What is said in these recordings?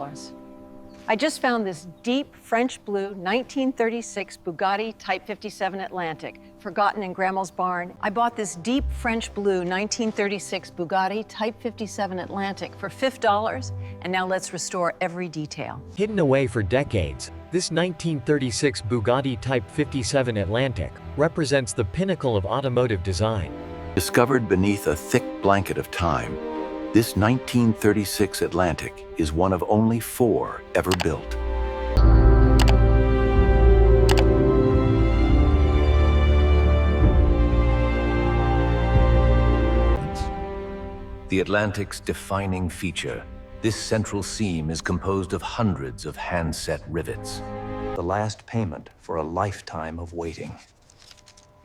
$50. I just found this deep French blue 1936 Bugatti Type 57 Atlantic, forgotten in Grandma's barn. I bought this deep French blue 1936 Bugatti Type 57 Atlantic for $50, and now let's restore every detail. Hidden away for decades, this 1936 Bugatti Type 57 Atlantic represents the pinnacle of automotive design. Discovered beneath a thick blanket of time, this 1936 Atlantic is one of only 4 ever built. The Atlantic's defining feature, this central seam is composed of hundreds of hand-set rivets. The last payment for a lifetime of waiting.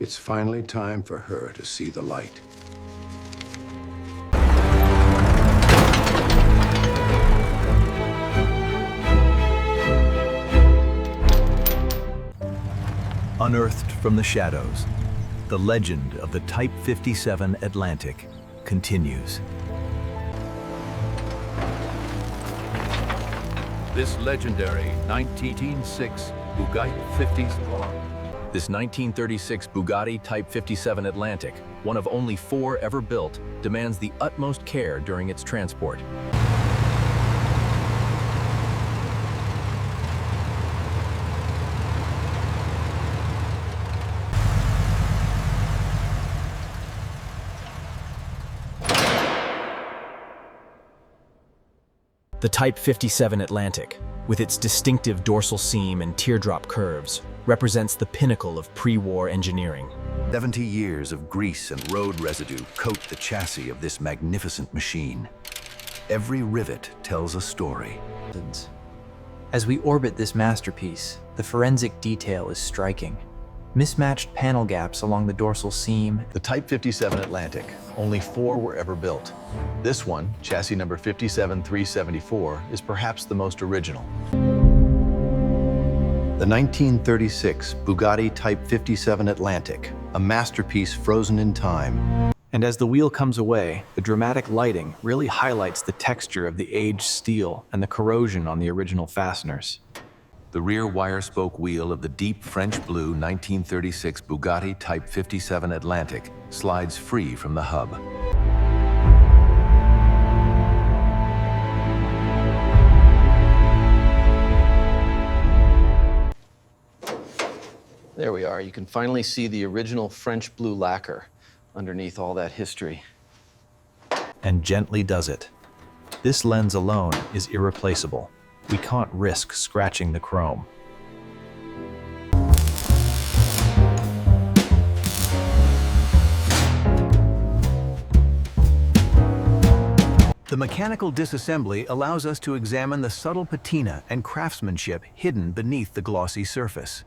It's finally time for her to see the light. Unearthed from the shadows, the legend of the Type 57 Atlantic continues. This legendary 1936 Bugatti 57. This 1936 Bugatti Type 57 Atlantic, one of only 4 ever built, demands the utmost care during its transport. The Type 57 Atlantic, with its distinctive dorsal seam and teardrop curves, represents the pinnacle of pre-war engineering. 70 years of grease and road residue coat the chassis of this magnificent machine. Every rivet tells a story. As we orbit this masterpiece, the forensic detail is striking. Mismatched panel gaps along the dorsal seam. The Type 57 Atlantic, only 4 were ever built. This one, chassis number 57374, is perhaps the most original. The 1936 Bugatti Type 57 Atlantic, a masterpiece frozen in time. And as the wheel comes away, the dramatic lighting really highlights the texture of the aged steel and the corrosion on the original fasteners. The rear wire spoke wheel of the deep French blue 1936 Bugatti Type 57 Atlantic slides free from the hub. There we are. You can finally see the original French blue lacquer underneath all that history. And gently does it. This lens alone is irreplaceable. We can't risk scratching the chrome. The mechanical disassembly allows us to examine the subtle patina and craftsmanship hidden beneath the glossy surface.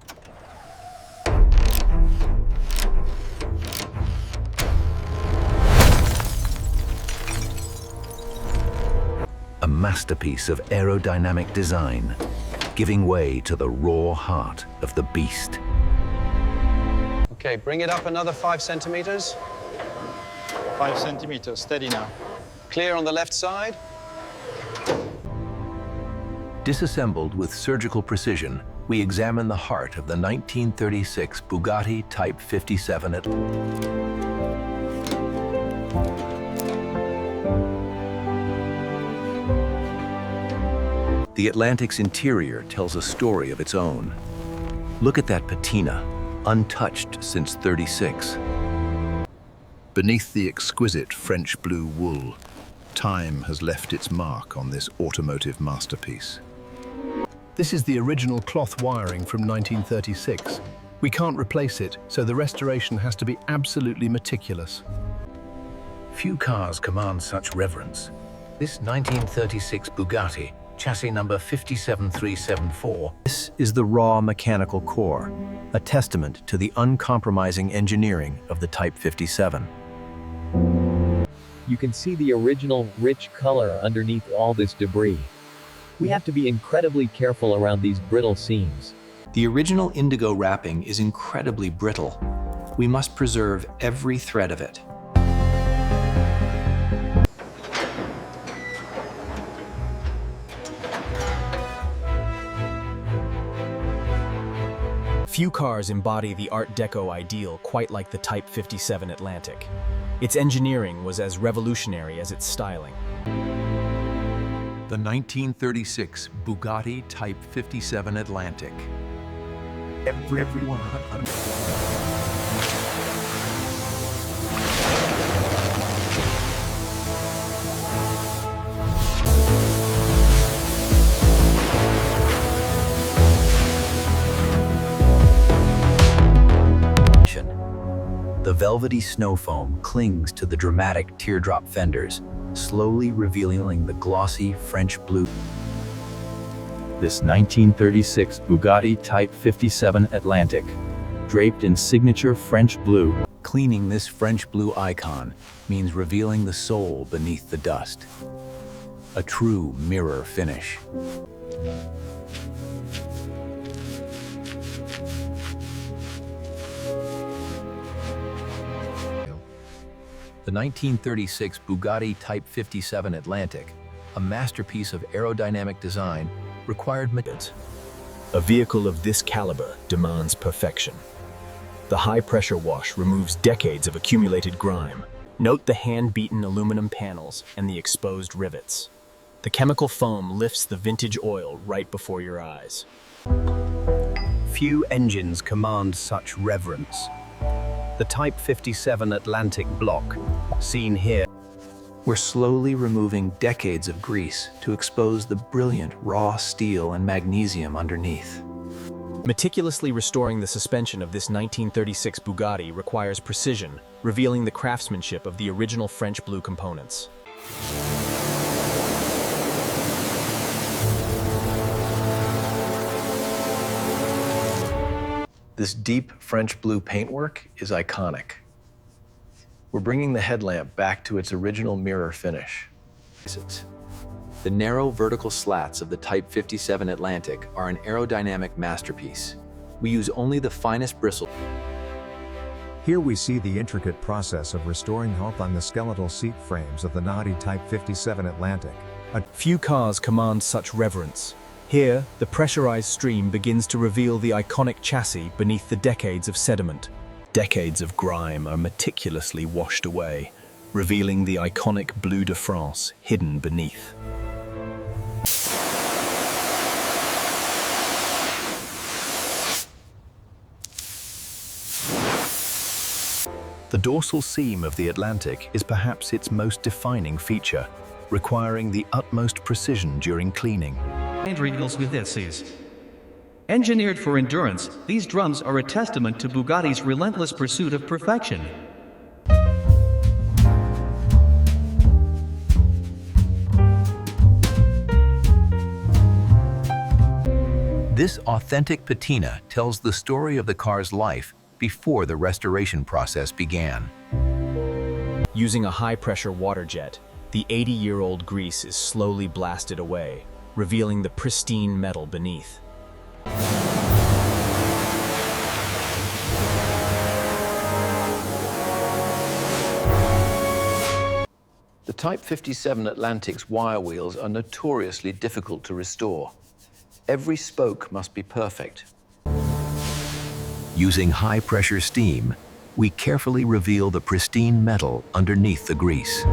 A masterpiece of aerodynamic design, giving way to the raw heart of the beast. Okay, bring it up another 5 centimeters. 5 centimeters, steady now. Clear on the left side. Disassembled with surgical precision, we examine the heart of the 1936 Bugatti Type 57 The Atlantic's interior tells a story of its own. Look at that patina, untouched since '36. Beneath the exquisite French blue wool, time has left its mark on this automotive masterpiece. This is the original cloth wiring from 1936. We can't replace it, so the restoration has to be absolutely meticulous. Few cars command such reverence. This 1936 Bugatti, chassis number 57374. This is the raw mechanical core, a testament to the uncompromising engineering of the Type 57. You can see the original, rich color underneath all this debris. We have to be incredibly careful around these brittle seams. The original indigo wrapping is incredibly brittle. We must preserve every thread of it. Few cars embody the Art Deco ideal quite like the Type 57 Atlantic. Its engineering was as revolutionary as its styling. The 1936 Bugatti Type 57 Atlantic. Everyone. The velvety snow foam clings to the dramatic teardrop fenders, slowly revealing the glossy French blue. This 1936 Bugatti Type 57 Atlantic, draped in signature French blue. Cleaning this French blue icon means revealing the soul beneath the dust. A true mirror finish. The 1936 Bugatti Type 57 Atlantic, a masterpiece of aerodynamic design, required methods. A vehicle of this caliber demands perfection. The high-pressure wash removes decades of accumulated grime. Note the hand-beaten aluminum panels and the exposed rivets. The chemical foam lifts the vintage oil right before your eyes. Few engines command such reverence. The Type 57 Atlantic block, seen here. We're slowly removing decades of grease to expose the brilliant raw steel and magnesium underneath. Meticulously restoring the suspension of this 1936 Bugatti requires precision, revealing the craftsmanship of the original French blue components. This deep French blue paintwork is iconic. We're bringing the headlamp back to its original mirror finish. The narrow vertical slats of the Type 57 Atlantic are an aerodynamic masterpiece. We use only the finest bristles. Here we see the intricate process of restoring health on the skeletal seat frames of the naughty Type 57 Atlantic. Few cars command such reverence. Here, the pressurized stream begins to reveal the iconic chassis beneath the decades of sediment. Decades of grime are meticulously washed away, revealing the iconic Bleu de France hidden beneath. The dorsal seam of the Atlantic is perhaps its most defining feature, requiring the utmost precision during cleaning. Reels with SCs. Engineered for endurance, these drums are a testament to Bugatti's relentless pursuit of perfection. This authentic patina tells the story of the car's life before the restoration process began. Using a high-pressure water jet, the 80-year-old grease is slowly blasted away, revealing the pristine metal beneath. The Type 57 Atlantic's wire wheels are notoriously difficult to restore. Every spoke must be perfect. Using high-pressure steam, we carefully reveal the pristine metal underneath the grease.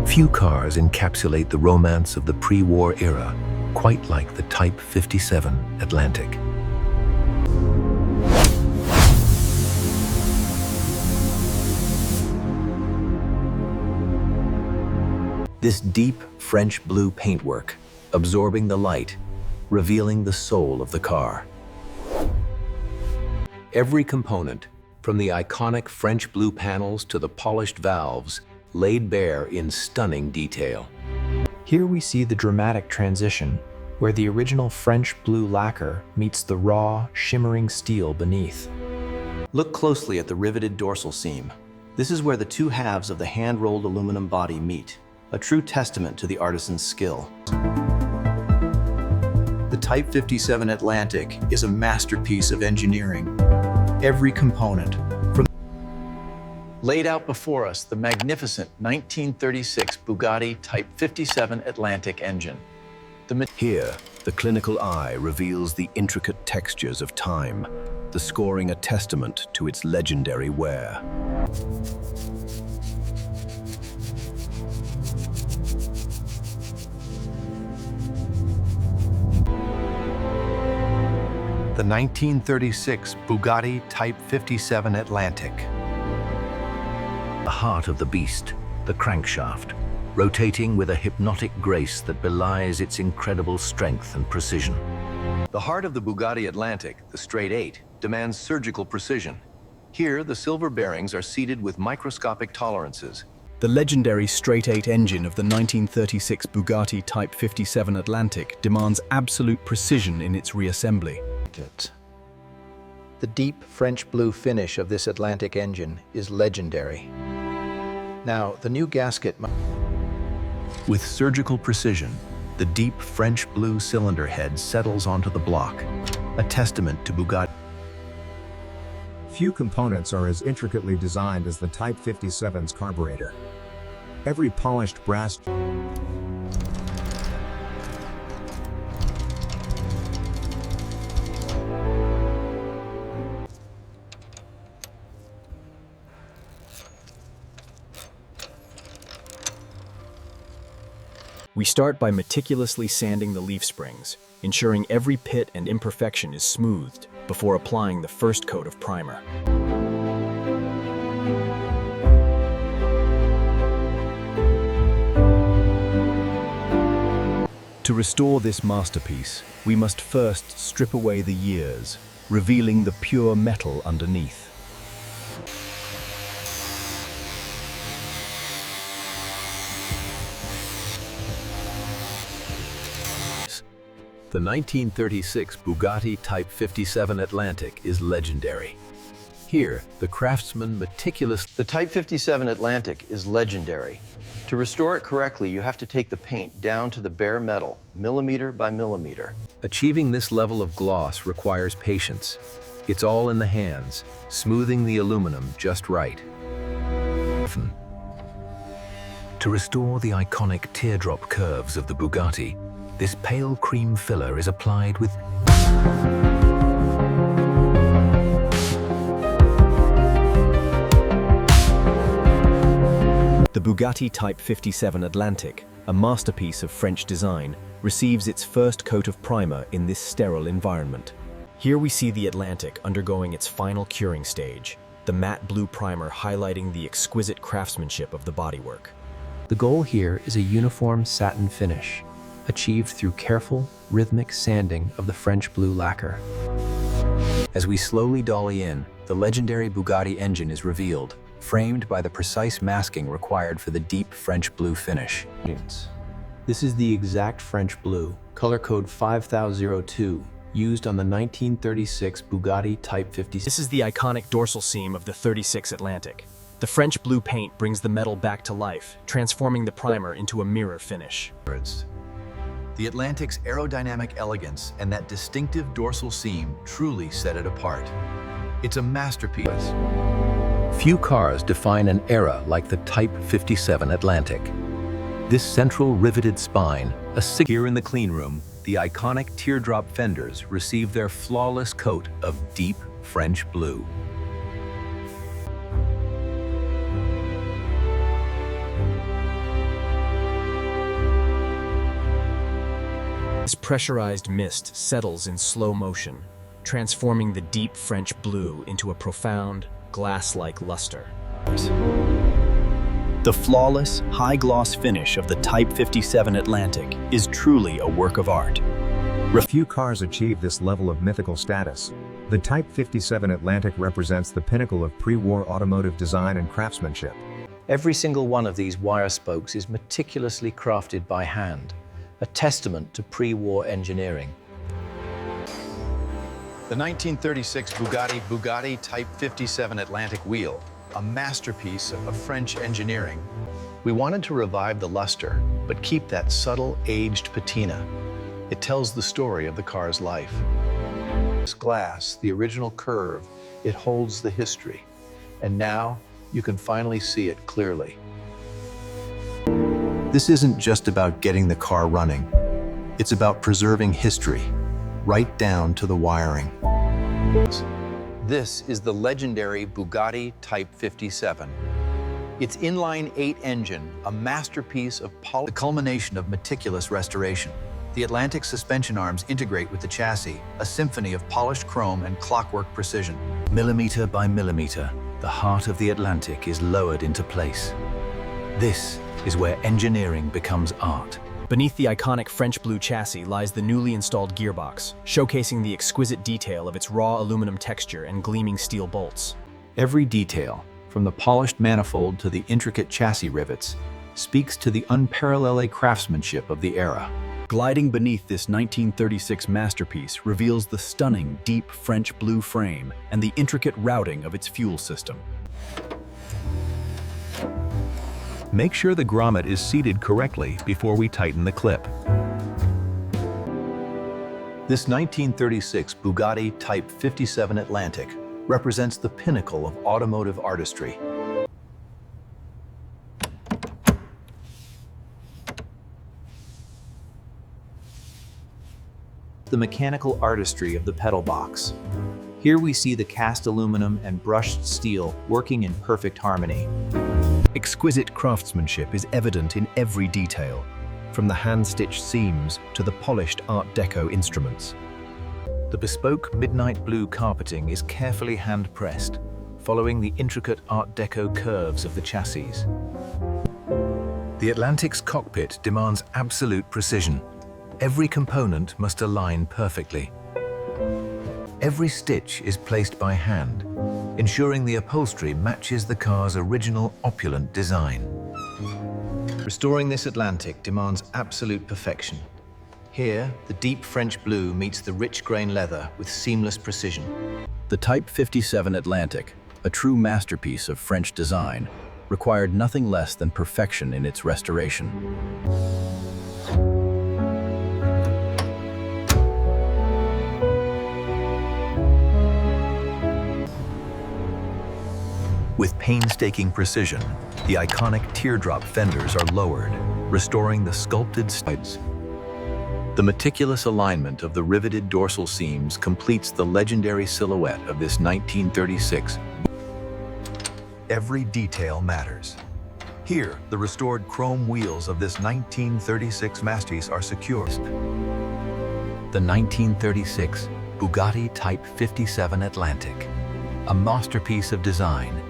Few cars encapsulate the romance of the pre-war era, quite like the Type 57 Atlantic. This deep French blue paintwork, absorbing the light, revealing the soul of the car. Every component, from the iconic French blue panels to the polished valves, laid bare in stunning detail. Here we see the dramatic transition, where the original French blue lacquer meets the raw, shimmering steel beneath. Look closely at the riveted dorsal seam. This is where the two halves of the hand-rolled aluminum body meet, a true testament to the artisan's skill. The Type 57 Atlantic is a masterpiece of engineering. Every component, from Laid out before us, the magnificent 1936 Bugatti Type 57 Atlantic engine. Here, the clinical eye reveals the intricate textures of time, the scoring a testament to its legendary wear. The 1936 Bugatti Type 57 Atlantic. The heart of the beast, the crankshaft, rotating with a hypnotic grace that belies its incredible strength and precision. The heart of the Bugatti Atlantic, the straight 8, demands surgical precision. Here, the silver bearings are seated with microscopic tolerances. The legendary straight 8 engine of the 1936 Bugatti Type 57 Atlantic demands absolute precision in its reassembly. The deep French blue finish of this Atlantic engine is legendary. Now, the new gasket. With surgical precision, the deep French blue cylinder head settles onto the block, a testament to Bugatti. Few components are as intricately designed as the Type 57's carburetor. Every polished brass We start by meticulously sanding the leaf springs, ensuring every pit and imperfection is smoothed before applying the first coat of primer. To restore this masterpiece, we must first strip away the years, revealing the pure metal underneath. The 1936 Bugatti Type 57 Atlantic is legendary. Here, the craftsman The Type 57 Atlantic is legendary. To restore it correctly, you have to take the paint down to the bare metal, millimeter by millimeter. Achieving this level of gloss requires patience. It's all in the hands, smoothing the aluminum just right. To restore the iconic teardrop curves of the Bugatti, this pale cream filler is applied with The Bugatti Type 57 Atlantic, a masterpiece of French design, receives its first coat of primer in this sterile environment. Here we see the Atlantic undergoing its final curing stage, the matte blue primer highlighting the exquisite craftsmanship of the bodywork. The goal here is a uniform satin finish, achieved through careful, rhythmic sanding of the French blue lacquer. As we slowly dolly in, the legendary Bugatti engine is revealed, framed by the precise masking required for the deep French blue finish. This is the exact French blue, color code 5002, used on the 1936 Bugatti Type 57. This is the iconic dorsal seam of the 36 Atlantic. The French blue paint brings the metal back to life, transforming the primer into a mirror finish. The Atlantic's aerodynamic elegance and that distinctive dorsal seam truly set it apart. It's a masterpiece. Few cars define an era like the Type 57 Atlantic. This central riveted spine, here in the clean room, the iconic teardrop fenders receive their flawless coat of deep French blue. This pressurized mist settles in slow motion, transforming the deep French blue into a profound, glass-like luster. The flawless, high-gloss finish of the Type 57 Atlantic is truly a work of art. Few cars achieve this level of mythical status. The Type 57 Atlantic represents the pinnacle of pre-war automotive design and craftsmanship. Every single one of these wire spokes is meticulously crafted by hand, a testament to pre-war engineering. The 1936 Bugatti Type 57 Atlantic wheel, a masterpiece of French engineering. We wanted to revive the luster, but keep that subtle, aged patina. It tells the story of the car's life. This glass, the original curve, it holds the history. And now, you can finally see it clearly. This isn't just about getting the car running. It's about preserving history, right down to the wiring. This is the legendary Bugatti Type 57. Its inline-8 engine, a masterpiece of the culmination of meticulous restoration. The Atlantic suspension arms integrate with the chassis, a symphony of polished chrome and clockwork precision. Millimeter by millimeter, the heart of the Atlantic is lowered into place. This is where engineering becomes art. Beneath the iconic French blue chassis lies the newly installed gearbox, showcasing the exquisite detail of its raw aluminum texture and gleaming steel bolts. Every detail, from the polished manifold to the intricate chassis rivets, speaks to the unparalleled craftsmanship of the era. Gliding beneath this 1936 masterpiece reveals the stunning, deep French blue frame and the intricate routing of its fuel system. Make sure the grommet is seated correctly before we tighten the clip. This 1936 Bugatti Type 57 Atlantic represents the pinnacle of automotive artistry. The mechanical artistry of the pedal box. Here we see the cast aluminum and brushed steel working in perfect harmony. Exquisite craftsmanship is evident in every detail, from the hand-stitched seams to the polished Art Deco instruments. The bespoke midnight blue carpeting is carefully hand-pressed, following the intricate Art Deco curves of the chassis. The Atlantic's cockpit demands absolute precision. Every component must align perfectly. Every stitch is placed by hand, ensuring the upholstery matches the car's original opulent design. Restoring this Atlantic demands absolute perfection. Here, the deep French blue meets the rich grain leather with seamless precision. The Type 57 Atlantic, a true masterpiece of French design, required nothing less than perfection in its restoration. With painstaking precision, the iconic teardrop fenders are lowered, restoring the sculpted sides. The meticulous alignment of the riveted dorsal seams completes the legendary silhouette of this 1936. Every detail matters. Here, the restored chrome wheels of this 1936 masterpiece are secured. The 1936 Bugatti Type 57 Atlantic, a masterpiece of design.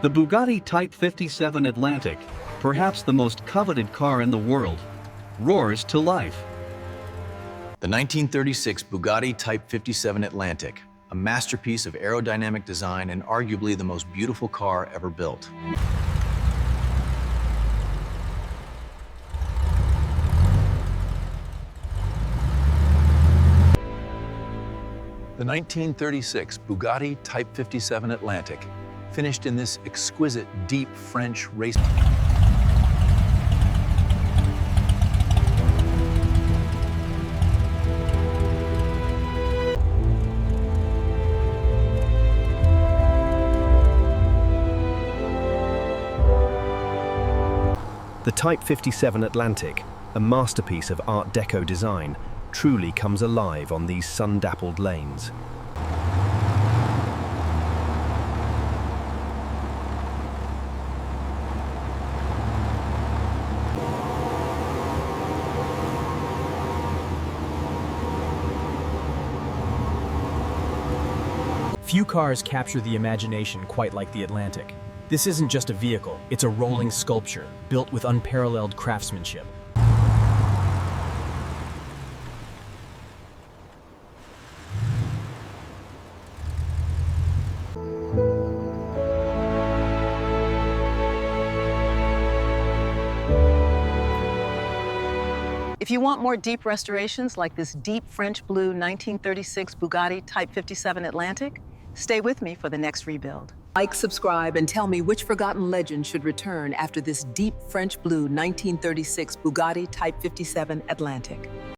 The Bugatti Type 57 Atlantic, perhaps the most coveted car in the world, roars to life. The 1936 Bugatti Type 57 Atlantic, a masterpiece of aerodynamic design and arguably the most beautiful car ever built. The 1936 Bugatti Type 57 Atlantic, finished in this exquisite, deep French race. The Type 57 Atlantic, a masterpiece of Art Deco design, truly comes alive on these sun-dappled lanes. Few cars capture the imagination quite like the Atlantic. This isn't just a vehicle, it's a rolling sculpture, built with unparalleled craftsmanship. If you want more deep restorations like this deep French blue 1936 Bugatti Type 57 Atlantic, stay with me for the next rebuild. Like, subscribe, and tell me which forgotten legend should return after this deep French blue 1936 Bugatti Type 57 Atlantic.